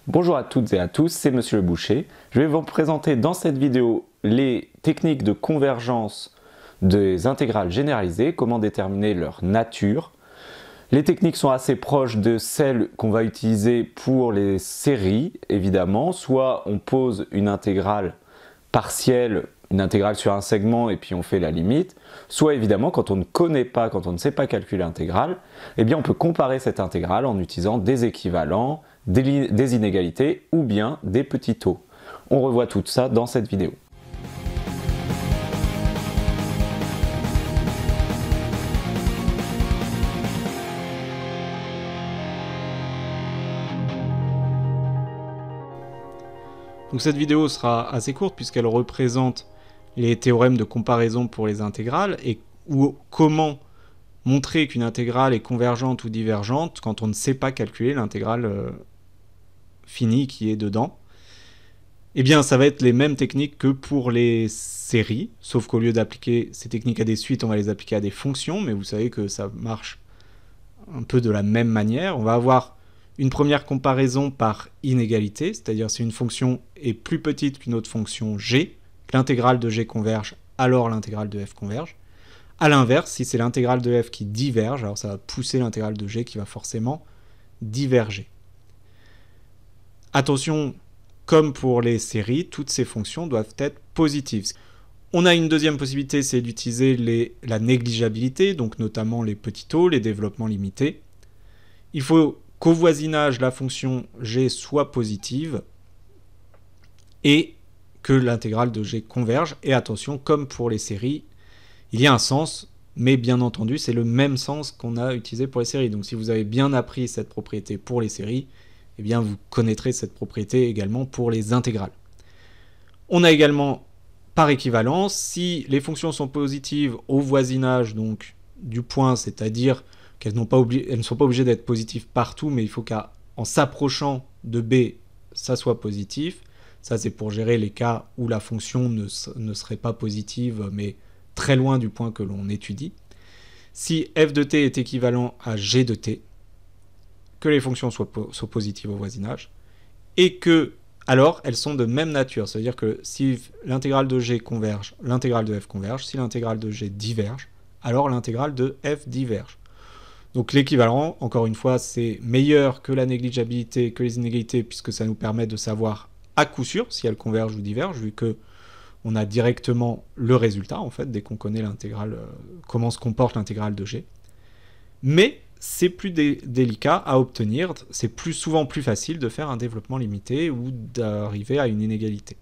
Bonjour à toutes et à tous, c'est Monsieur Le Boucher. Je vais vous présenter dans cette vidéo les techniques de convergence des intégrales généralisées, comment déterminer leur nature. Les techniques sont assez proches de celles qu'on va utiliser pour les séries, évidemment. Soit on pose une intégrale partielle, une intégrale sur un segment et puis on fait la limite. Soit évidemment, quand on ne connaît pas, quand on ne sait pas calculer l'intégrale, eh bien on peut comparer cette intégrale en utilisant des équivalents, des inégalités ou bien des petits taux. On revoit tout ça dans cette vidéo. Donc cette vidéo sera assez courte puisqu'elle représente les théorèmes de comparaison pour les intégrales ou comment montrer qu'une intégrale est convergente ou divergente quand on ne sait pas calculer l'intégrale finie qui est dedans. Eh bien, ça va être les mêmes techniques que pour les séries, sauf qu'au lieu d'appliquer ces techniques à des suites, on va les appliquer à des fonctions, mais vous savez que ça marche un peu de la même manière. On va avoir une première comparaison par inégalité, c'est-à-dire si une fonction est plus petite qu'une autre fonction g, que l'intégrale de g converge, alors l'intégrale de f converge. A l'inverse, si c'est l'intégrale de f qui diverge, alors ça va pousser l'intégrale de g qui va forcément diverger. Attention, comme pour les séries, toutes ces fonctions doivent être positives. On a une deuxième possibilité, c'est d'utiliser la négligeabilité, donc notamment les petits taux, les développements limités. Il faut qu'au voisinage, la fonction g soit positive et que l'intégrale de g converge. Et attention, comme pour les séries, il y a un sens, mais bien entendu, c'est le même sens qu'on a utilisé pour les séries. Donc si vous avez bien appris cette propriété pour les séries, eh bien vous connaîtrez cette propriété également pour les intégrales. On a également, par équivalence, si les fonctions sont positives au voisinage donc, du point, c'est-à-dire qu'elles ne sont pas obligées d'être positives partout, mais il faut qu'en s'approchant de B, ça soit positif. Ça, c'est pour gérer les cas où la fonction ne serait pas positive, mais très loin du point que l'on étudie. Si f de t est équivalent à g de t, que les fonctions soient positives au voisinage, et que, alors, elles sont de même nature. C'est-à-dire que si l'intégrale de g converge, l'intégrale de f converge. Si l'intégrale de g diverge, alors l'intégrale de f diverge. Donc l'équivalent, encore une fois, c'est meilleur que la négligeabilité, que les inégalités, puisque ça nous permet de savoir à coup sûr si elles convergent ou divergent, vu que on a directement le résultat, en fait, dès qu'on connaît l'intégrale, comment se comporte l'intégrale de g. Mais c'est plus délicat à obtenir, c'est souvent plus facile de faire un développement limité ou d'arriver à une inégalité.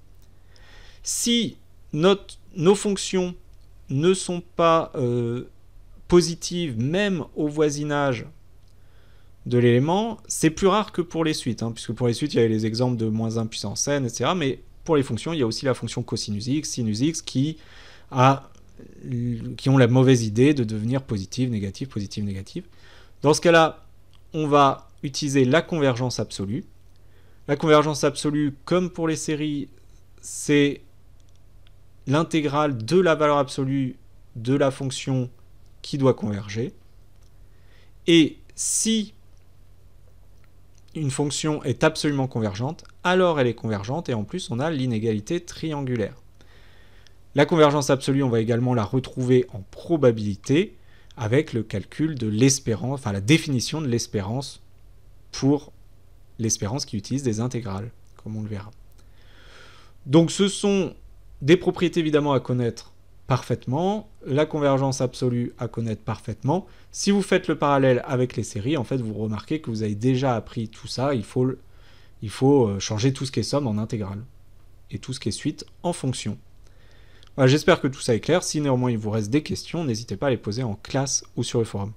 Si nos fonctions ne sont pas positives, même au voisinage de l'élément, c'est plus rare que pour les suites, puisque pour les suites, il y a les exemples de -1 puissance n, etc. Mais pour les fonctions, il y a aussi la fonction cosinus x, sinus x, qui ont la mauvaise idée de devenir positive, négative, positive, négative. Dans ce cas-là, on va utiliser la convergence absolue. La convergence absolue, comme pour les séries, c'est l'intégrale de la valeur absolue de la fonction qui doit converger. Et si une fonction est absolument convergente, alors elle est convergente, et en plus on a l'inégalité triangulaire. La convergence absolue, on va également la retrouver en probabilité avec le calcul de l'espérance, enfin la définition de l'espérance pour l'espérance qui utilise des intégrales, comme on le verra. Donc ce sont des propriétés évidemment à connaître parfaitement, la convergence absolue à connaître parfaitement. Si vous faites le parallèle avec les séries, en fait, vous remarquez que vous avez déjà appris tout ça. Il faut changer tout ce qui est somme en intégrale et tout ce qui est suite en fonction. Voilà, j'espère que tout ça est clair. Si néanmoins il vous reste des questions, n'hésitez pas à les poser en classe ou sur le forum.